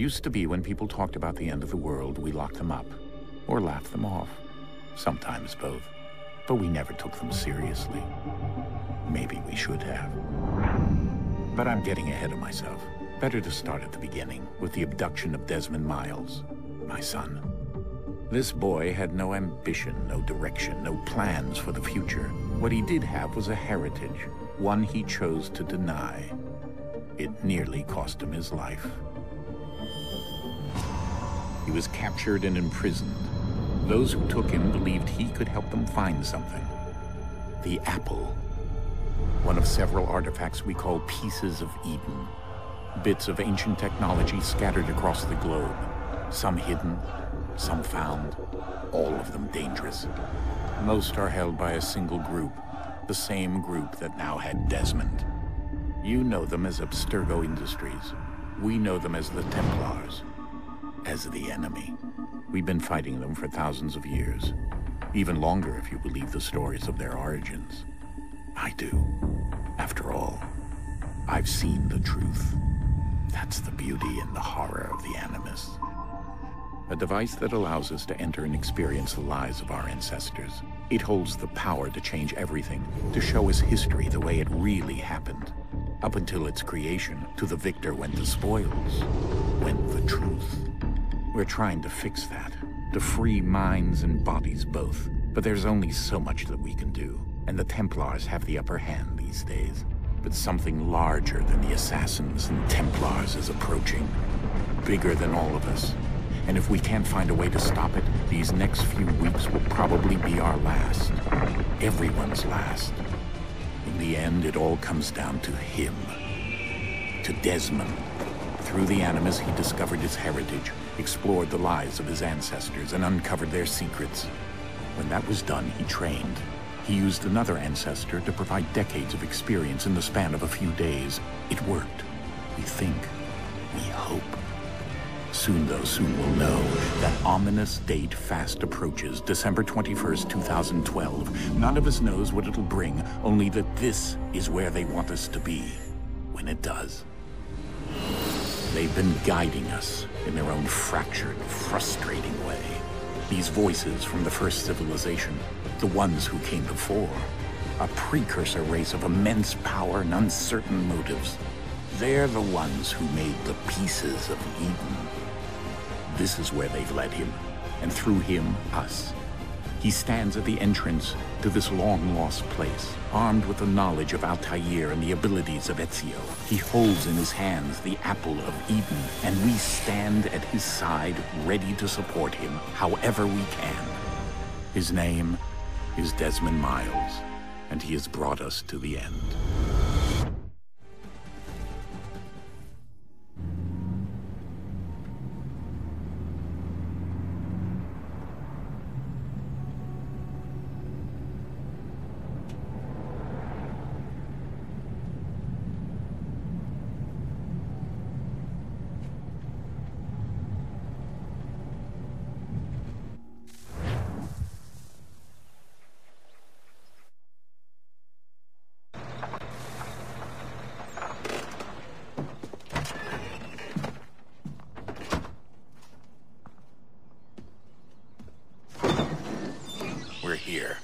Used to be when people talked about the end of the world, we locked them up. Or laughed them off. Sometimes both. But we never took them seriously. Maybe we should have. But I'm getting ahead of myself. Better to start at the beginning, with the abduction of Desmond Miles, my son. This boy had no ambition, no direction, no plans for the future. What he did have was a heritage, one he chose to deny. It nearly cost him his life. He was captured and imprisoned. Those who took him believed he could help them find something. The apple. One of several artifacts we call pieces of Eden. Bits of ancient technology scattered across the globe. Some hidden, some found, all of them dangerous. Most are held by a single group, the same group that now had Desmond. You know them as Abstergo Industries. We know them as the Templars, as the enemy. We've been fighting them for thousands of years, even longer if you believe the stories of their origins. I do. After all, I've seen the truth. That's the beauty and the horror of the Animus. A device that allows us to enter and experience the lives of our ancestors. It holds the power to change everything, to show us history the way it really happened. Up until its creation, to the victor went the spoils, went the truth. We're trying to fix that, to free minds and bodies both. But there's only so much that we can do, and the Templars have the upper hand these days. But something larger than the Assassins and Templars is approaching, bigger than all of us. And if we can't find a way to stop it, these next few weeks will probably be our last. Everyone's last. In the end, it all comes down to him. To Desmond. Through the Animus, he discovered his heritage, explored the lives of his ancestors, and uncovered their secrets. When that was done, he trained. He used another ancestor to provide decades of experience in the span of a few days. It worked. We think. We hope. Soon, though, soon we'll know. That ominous date fast approaches, December 21st, 2012. None of us knows what it'll bring, only that this is where they want us to be, when it does. They've been guiding us in their own fractured, frustrating way. These voices from the first civilization, the ones who came before, a precursor race of immense power and uncertain motives. They're the ones who made the pieces of Eden. This is where they've led him, and through him, us. He stands at the entrance to this long-lost place, armed with the knowledge of Altair and the abilities of Ezio. He holds in his hands the apple of Eden, and we stand at his side, ready to support him however we can. His name is Desmond Miles, and he has brought us to the end. We're here.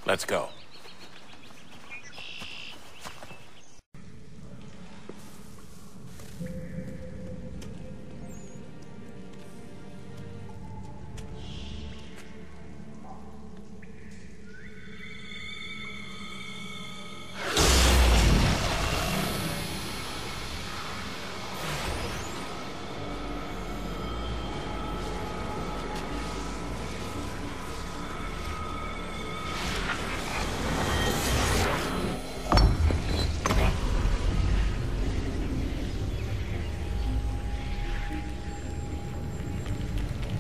Let's go.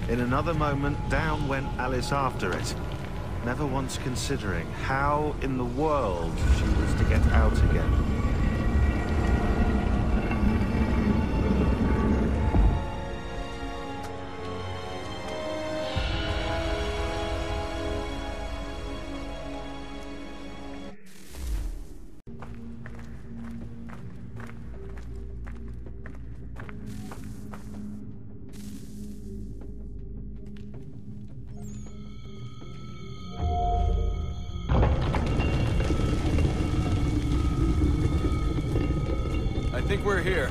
In another moment, down went Alice after it. never once considering how in the world she was to get out again. I think we're here.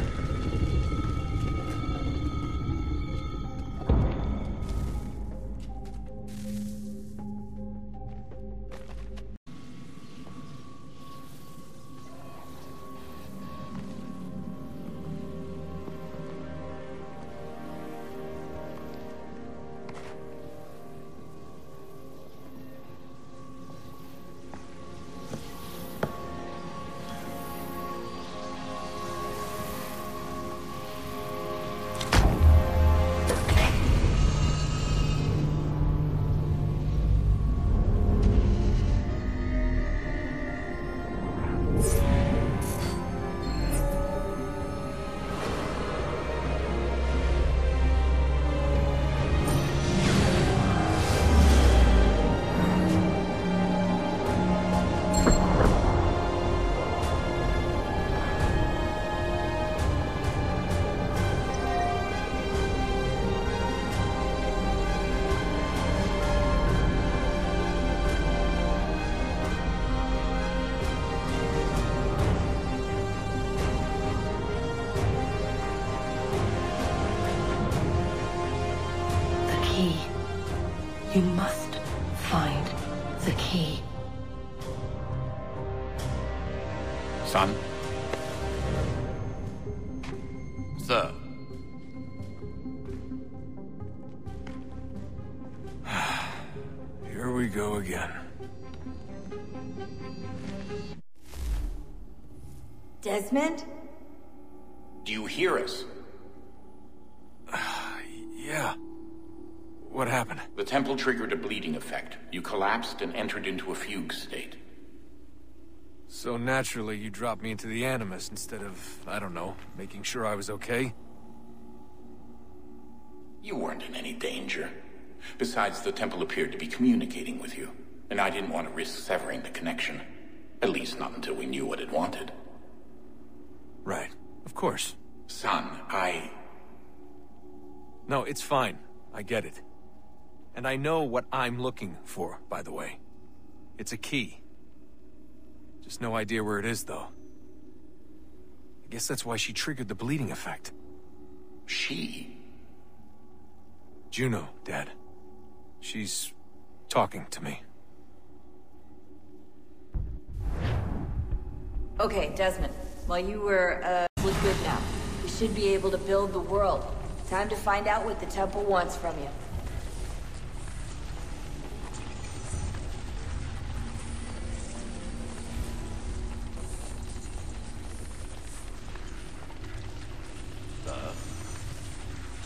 You must find the key. Son? Sir. Here we go again. Desmond? Do you hear us? Yeah. What happened? The temple triggered a bleeding effect. You collapsed and entered into a fugue state. So naturally, you dropped me into the Animus instead of, I don't know, making sure I was okay? You weren't in any danger. Besides, the temple appeared to be communicating with you, and I didn't want to risk severing the connection. At least not until we knew what it wanted. Right. Of course. Son, No, it's fine. I get it. And I know what I'm looking for, by the way. It's a key. Just no idea where it is, though. I guess that's why she triggered the bleeding effect. She? Juno, Dad. She's talking to me. Okay, Desmond. While you were, look good now. We should be able to build the world. Time to find out what the temple wants from you.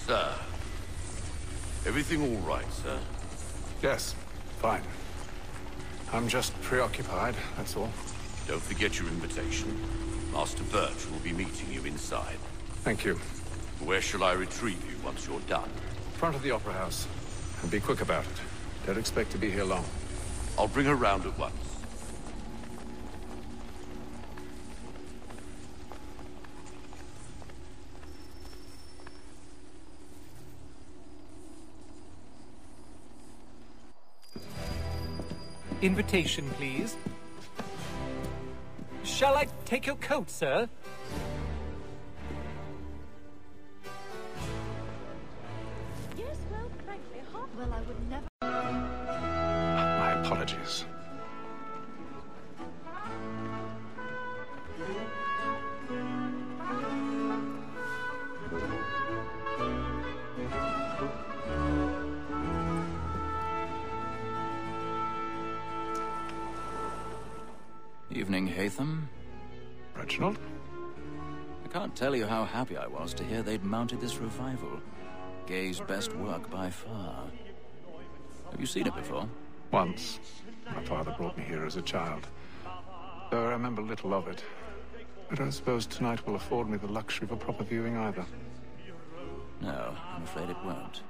Sir. Everything all right, sir? Yes, fine. I'm just preoccupied, that's all. Don't forget your invitation. Master Birch will be meeting you inside. Thank you. Where shall I retrieve you once you're done? Front of the Opera House. And be quick about it. Don't expect to be here long. I'll bring her round at once. Invitation, please. Shall I take your coat, sir? Yes, well, frankly, well, I would never... My apologies. Evening, Hatham. Reginald? I can't tell you how happy I was to hear they'd mounted this revival. Gay's best work by far. Have you seen it before? Once, my father brought me here as a child. Though I remember little of it. I don't suppose tonight will afford me the luxury of a proper viewing either. No, I'm afraid it won't.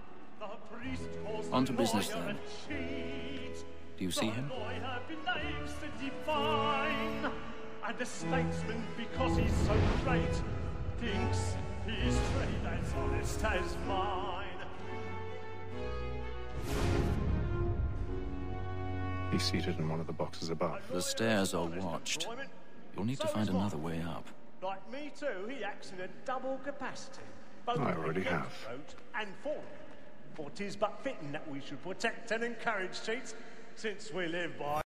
On to business, then. Do you see him? And the statesman, because he's so great, thinks his trade as honest as mine. He's seated in one of the boxes above. The stairs are watched. You'll need to find another way up. Like me too, he acts in a double capacity. I already have. And foreign. For 'tis but fitting that we should protect and encourage cheats, since we live by...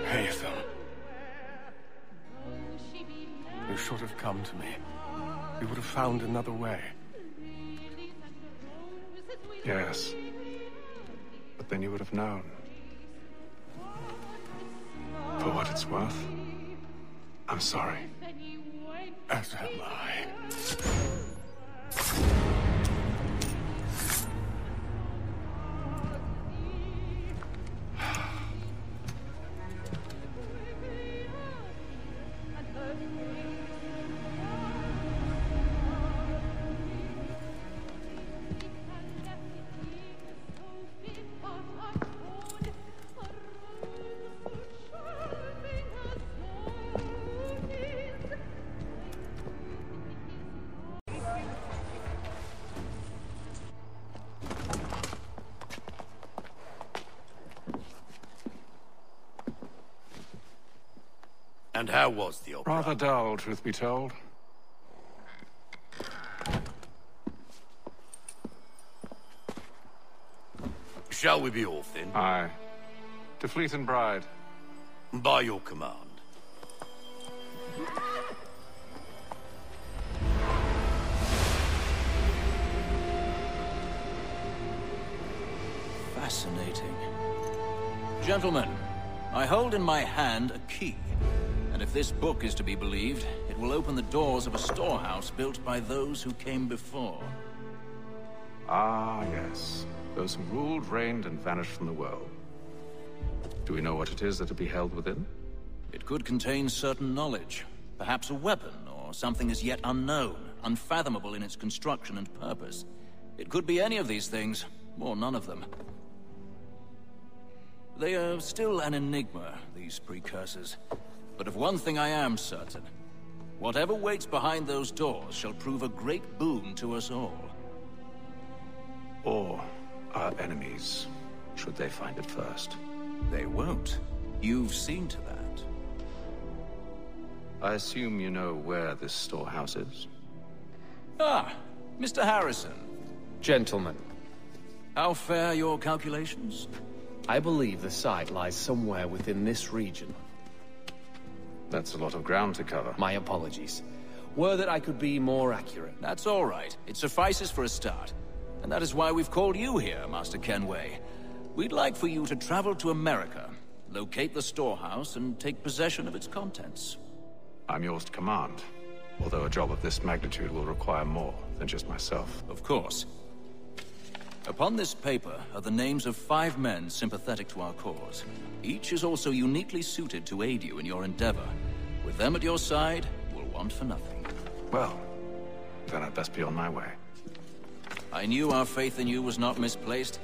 Haytham. You should have come to me. We would have found another way. Yes. But then you would have known. For what it's worth, I'm sorry. As am I. And how was the opera? Rather dull, truth be told. Shall we be off then? Aye. To Fleet and Bride. By your command. Fascinating. Gentlemen, I hold in my hand a key. And if this book is to be believed, it will open the doors of a storehouse built by those who came before. Ah, yes. Those who ruled, reigned, and vanished from the world. Do we know what it is that will be held within? It could contain certain knowledge. Perhaps a weapon, or something as yet unknown, unfathomable in its construction and purpose. It could be any of these things, or none of them. They are still an enigma, these precursors. But of one thing I am certain. Whatever waits behind those doors shall prove a great boon to us all. Or our enemies, should they find it first. They won't. You've seen to that. I assume you know where this storehouse is? Ah, Mr. Harrison. Gentlemen. How fare your calculations? I believe the site lies somewhere within this region. That's a lot of ground to cover. My apologies. Were that I could be more accurate. That's all right. It suffices for a start. And that is why we've called you here, Master Kenway. We'd like for you to travel to America, locate the storehouse, and take possession of its contents. I'm yours to command. Although a job of this magnitude will require more than just myself. Of course. Upon this paper are the names of 5 men sympathetic to our cause. Each is also uniquely suited to aid you in your endeavor. With them at your side, we'll want for nothing. Well, then I'd best be on my way. I knew our faith in you was not misplaced.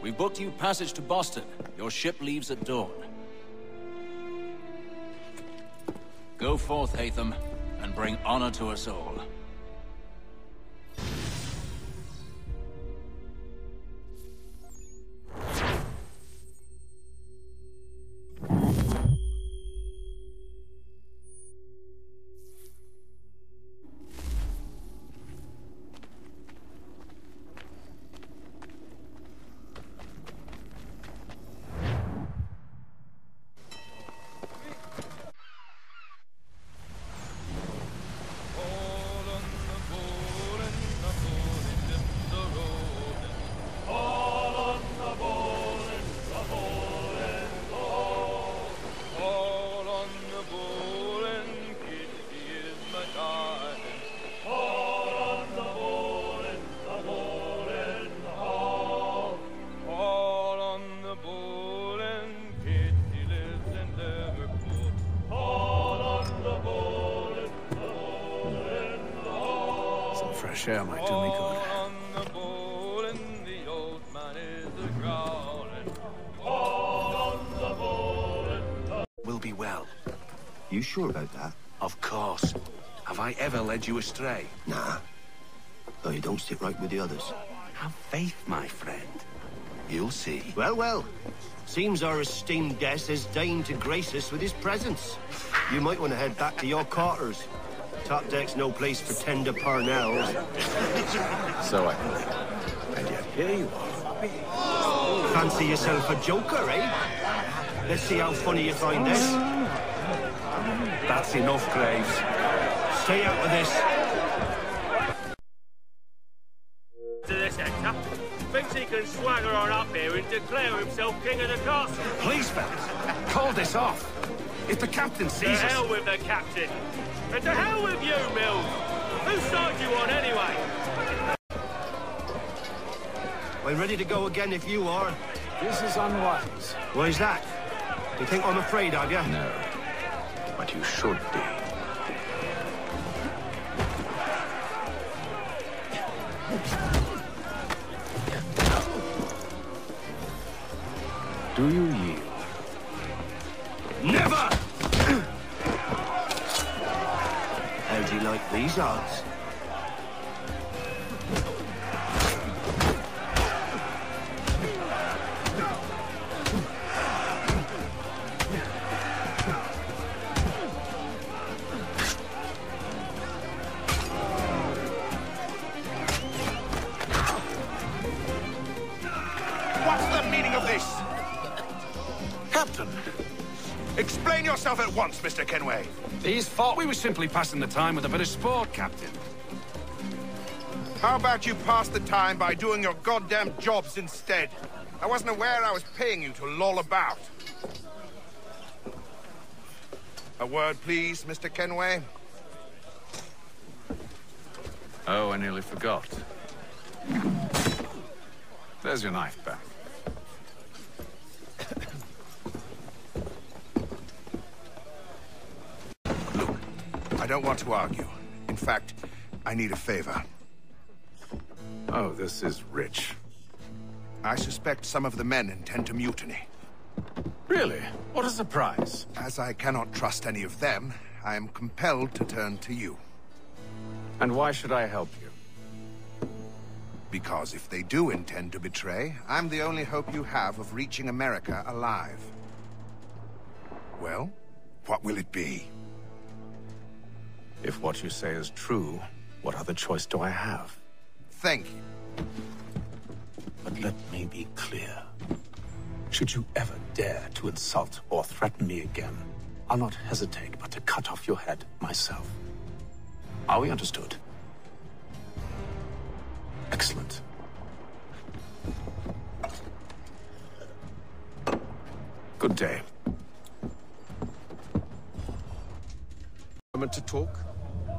We've booked you passage to Boston. Your ship leaves at dawn. Go forth, Haytham, and bring honor to us all. All fresh air might do me good. We'll be well. You sure about that? Of course. Have I ever led you astray? Nah. Though you don't stick right with the others. Have faith, my friend. You'll see. Well, well. Seems our esteemed guest has deigned to grace us with his presence. You might want to head back to your quarters. Top deck's no place for tender parnells. So I heard. And yet here you are. Fancy yourself a joker, eh? Let's see how funny you find this. That's enough, Graves. Stay out of this. To this actor. Thinks he can swagger on up here and declare himself king of the castle. Please, fellas, call this off. If the captain sees us... To hell with the captain. And to hell with you, Mills. Whose side you on, anyway? I'm ready to go again if you are. This is unwise. Why's that? You think I'm afraid of you? No. But you should be. Do you yield? Never! How do you like these odds? What's the meaning of this? Captain! Explain yourself at once, Mr. Kenway. These thought we were simply passing the time with a bit of sport, Captain. How about you pass the time by doing your goddamn jobs instead? I wasn't aware I was paying you to loll about. A word, please, Mr. Kenway. Oh, I nearly forgot. There's your knife back. Look, I don't want to argue. In fact, I need a favor. Oh, this is rich. I suspect some of the men intend to mutiny. Really? What a surprise. As I cannot trust any of them, I am compelled to turn to you. And why should I help you? Because if they do intend to betray, I'm the only hope you have of reaching America alive. Well, what will it be? If what you say is true, what other choice do I have? Thank you. But let me be clear. Should you ever dare to insult or threaten me again, I'll not hesitate but to cut off your head myself. Are we understood? Excellent. Good day. Moment to talk?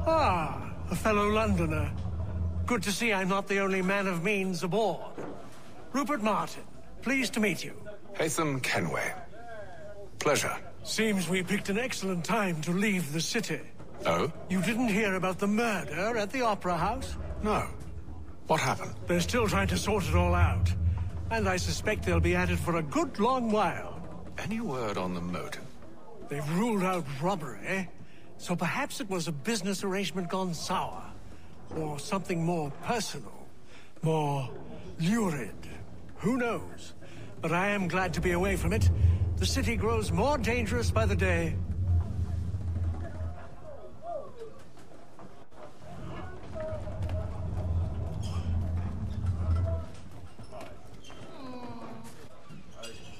Ah, a fellow Londoner. Good to see I'm not the only man of means aboard. Rupert Martin, pleased to meet you. Haytham Kenway. Pleasure. Seems we picked an excellent time to leave the city. Oh? You didn't hear about the murder at the Opera House? No. What happened? They're still trying to sort it all out. And I suspect they'll be at it for a good long while. Any word on the motive? They've ruled out robbery, so perhaps it was a business arrangement gone sour. Or something more personal, more lurid. Who knows? But I am glad to be away from it. The city grows more dangerous by the day.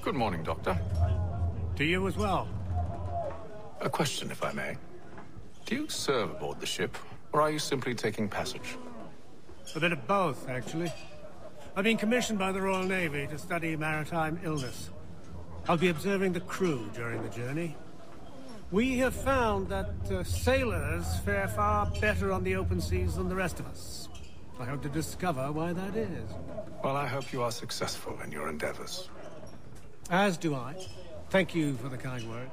Good morning, Doctor. To you as well. A question, if I may. Do you serve aboard the ship, or are you simply taking passage? A bit of both, actually. I've been commissioned by the Royal Navy to study maritime illness. I'll be observing the crew during the journey. We have found that sailors fare far better on the open seas than the rest of us. I hope to discover why that is. Well, I hope you are successful in your endeavors. As do I. Thank you for the kind words.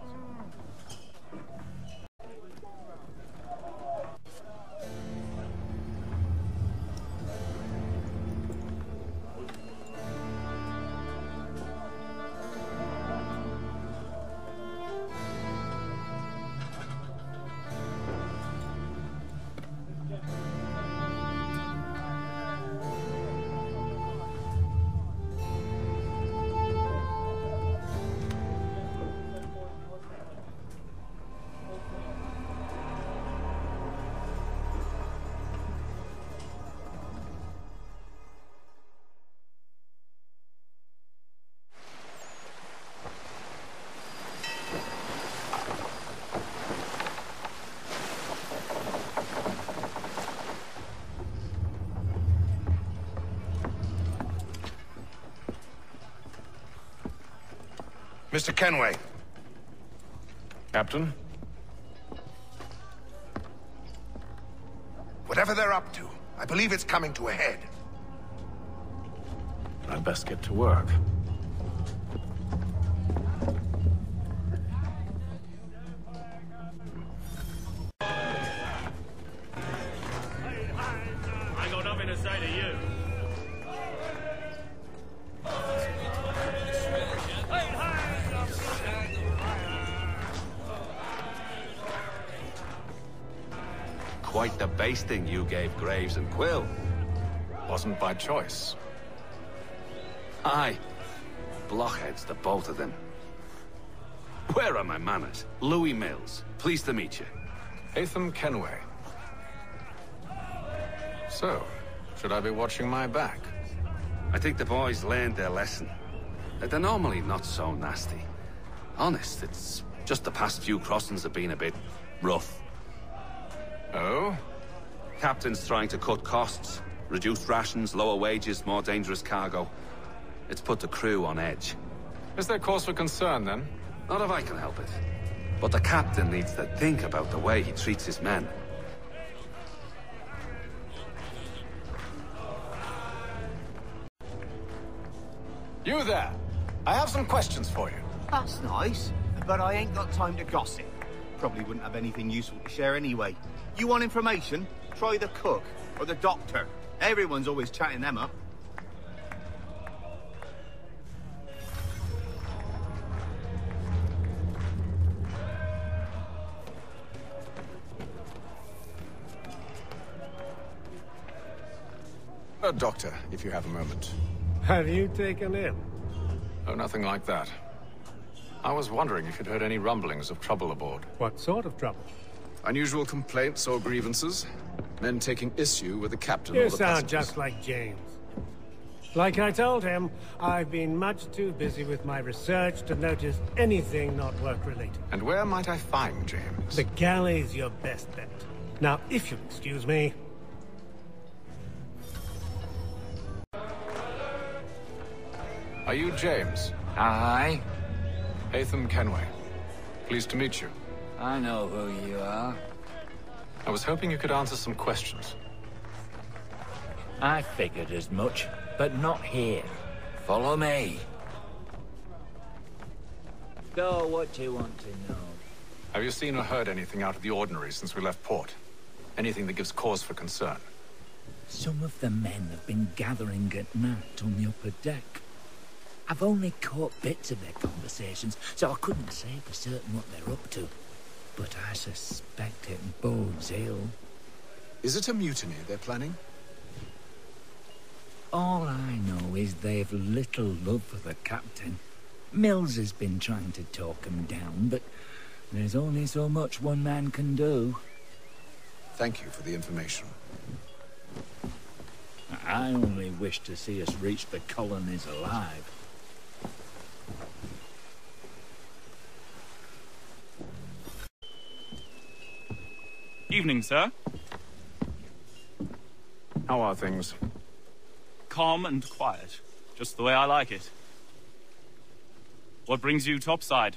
Mr. Kenway. Captain? Whatever they're up to, I believe it's coming to a head. I'd best get to work. I got nothing to say to you. Quite the basting you gave Graves and Quill. Wasn't by choice. Aye. Blockheads, the both of them. Where are my manners? Louis Mills. Pleased to meet you. Ezio Kenway. So, should I be watching my back? I think the boys learned their lesson. They're normally not so nasty. Honest, it's just the past few crossings have been a bit rough. Oh? Captain's trying to cut costs. Reduced rations, lower wages, more dangerous cargo. It's put the crew on edge. Is there cause for concern, then? Not if I can help it. But the captain needs to think about the way he treats his men. You there! I have some questions for you. That's nice, but I ain't got time to gossip. Probably wouldn't have anything useful to share anyway. You want information? Try the cook or the doctor. Everyone's always chatting them up. Doctor, if you have a moment. Have you taken him? Oh, nothing like that. I was wondering if you'd heard any rumblings of trouble aboard. What sort of trouble? Unusual complaints or grievances? Men taking issue with the captain or You the sound passengers? just like James. Like I told him, I've been much too busy with my research to notice anything not work-related. And where might I find James? The galley's your best bet. Now, if you'll excuse me... Are you James? Aye. Ezio Kenway. Pleased to meet you. I know who you are. I was hoping you could answer some questions. I figured as much, but not here. Follow me. So, what do you want to know? Have you seen or heard anything out of the ordinary since we left port? Anything that gives cause for concern? Some of the men have been gathering at night on the upper deck. I've only caught bits of their conversations, so I couldn't say for certain what they're up to. But I suspect it bodes ill. Is it a mutiny they're planning? All I know is they've little love for the captain. Mills has been trying to talk him down, but there's only so much one man can do. Thank you for the information. I only wish to see us reach the colonies alive. Evening, sir. How are things? Calm and quiet. Just the way I like it. What brings you topside?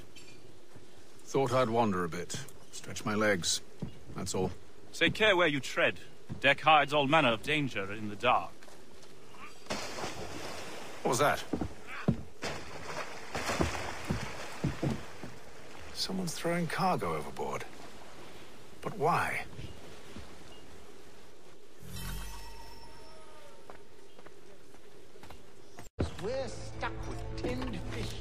Thought I'd wander a bit. Stretch my legs. That's all. Take care where you tread. The deck hides all manner of danger in the dark. What was that? Someone's throwing cargo overboard. But why? We're stuck with tinned fish.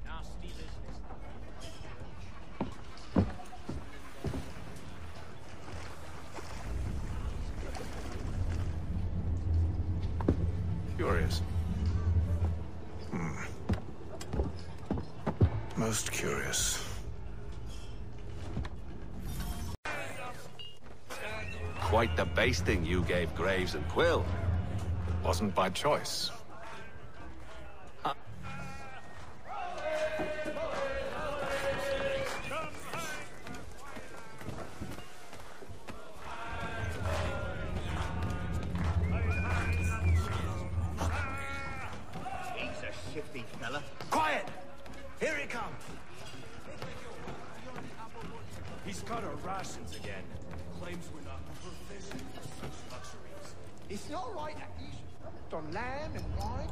Nasty business. Curious. Most curious. Quite the basting you gave Graves and Quill. Wasn't by choice. shifty fella. Quiet! Here he comes! He's cut our rations again. Claims we're not provisioned for such luxuries. It's not right that you should on lamb and wine.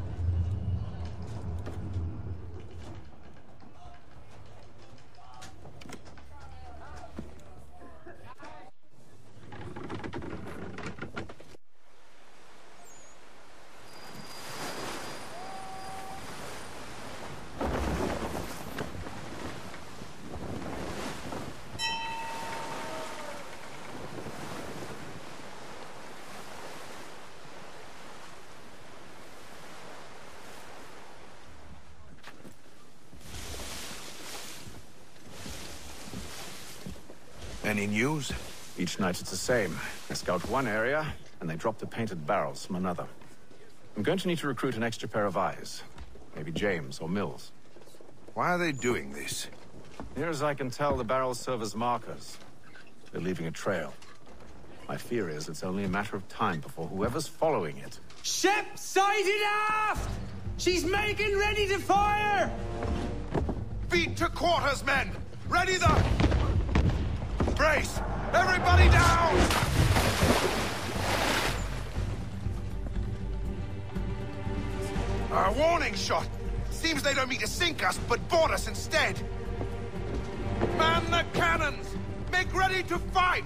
Any news? Each night it's the same. They scout one area, and they drop the painted barrels from another. I'm going to need to recruit an extra pair of eyes. Maybe James or Mills. Why are they doing this? Near as I can tell, the barrels serve as markers. They're leaving a trail. My fear is it's only a matter of time before whoever's following it... Ship sighted aft! She's making ready to fire! Beat to quarters, men! Ready the... Brace! Everybody down! A warning shot! Seems they don't mean to sink us, but board us instead! Man the cannons! Make ready to fight!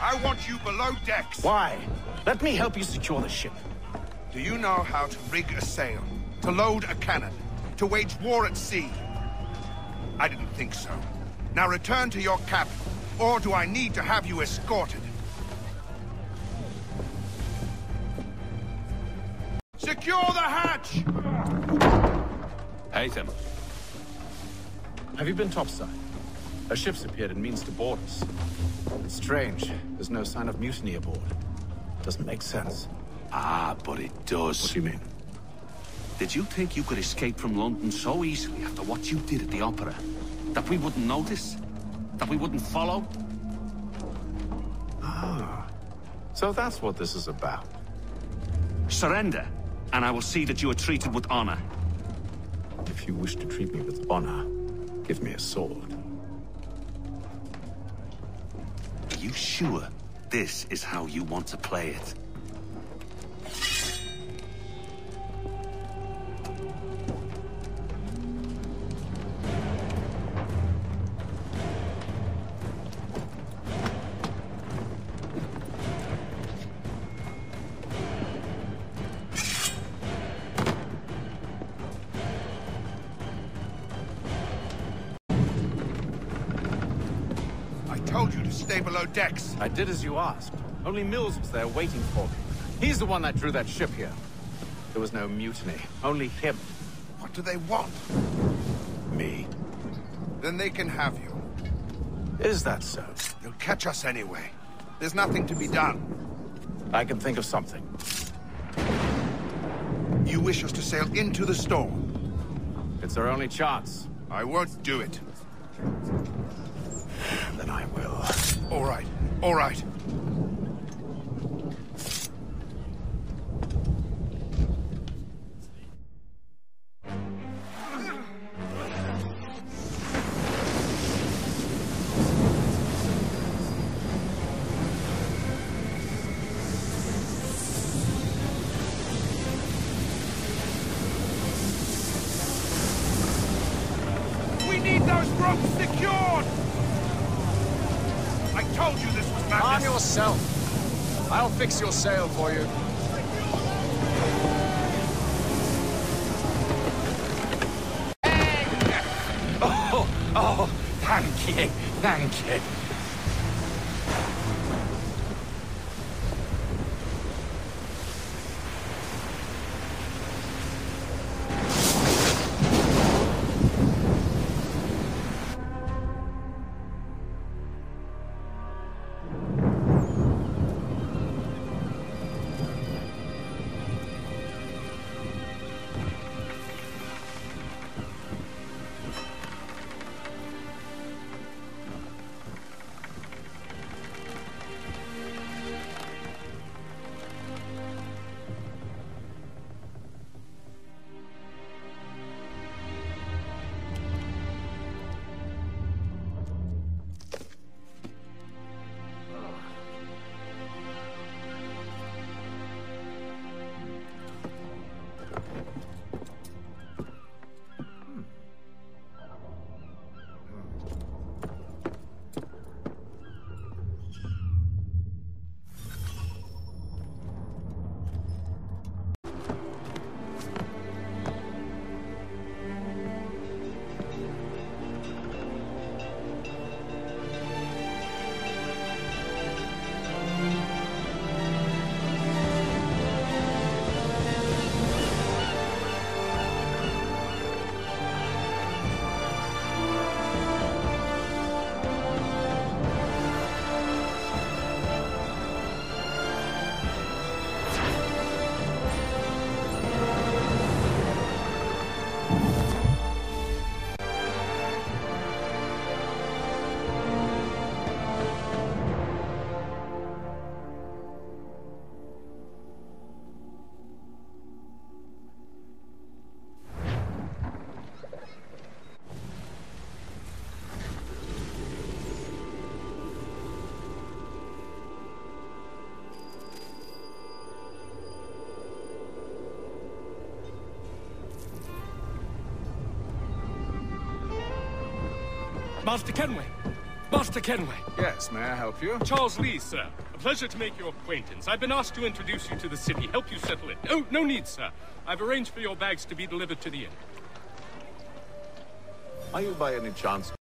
I want you below decks! Why? Let me help you secure the ship. Do you know how to rig a sail? To load a cannon? To wage war at sea? I didn't think so. Now return to your cabin, or do I need to have you escorted? Secure the hatch! Haytham. Have you been topside? A ship's appeared and means to board us. It's strange. There's no sign of mutiny aboard. Doesn't make sense. Ah, but it does. What do you mean? Did you think you could escape from London so easily after what you did at the opera? That we wouldn't notice? That we wouldn't follow? Ah. So that's what this is about. Surrender, and I will see that you are treated with honor. If you wish to treat me with honor, give me a sword. Are you sure this is how you want to play it? Stay below decks. I did as you asked. Only Mills was there waiting for me. He's the one that drew that ship here. There was no mutiny. Only him. What do they want? Me. Then they can have you. Is that so? They'll catch us anyway. There's nothing to be done. I can think of something. You wish us to sail into the storm? It's our only chance. I won't do it. Then I will. All right. All right. We need those ropes secured! I told you this was madness! Arm yourself! I'll fix your sail for you. Oh, thank you, thank you. Master Kenway! Master Kenway! Yes, may I help you? Charles Lee, sir. A pleasure to make your acquaintance. I've been asked to introduce you to the city, help you settle in. Oh, no need, sir. I've arranged for your bags to be delivered to the inn. Are you by any chance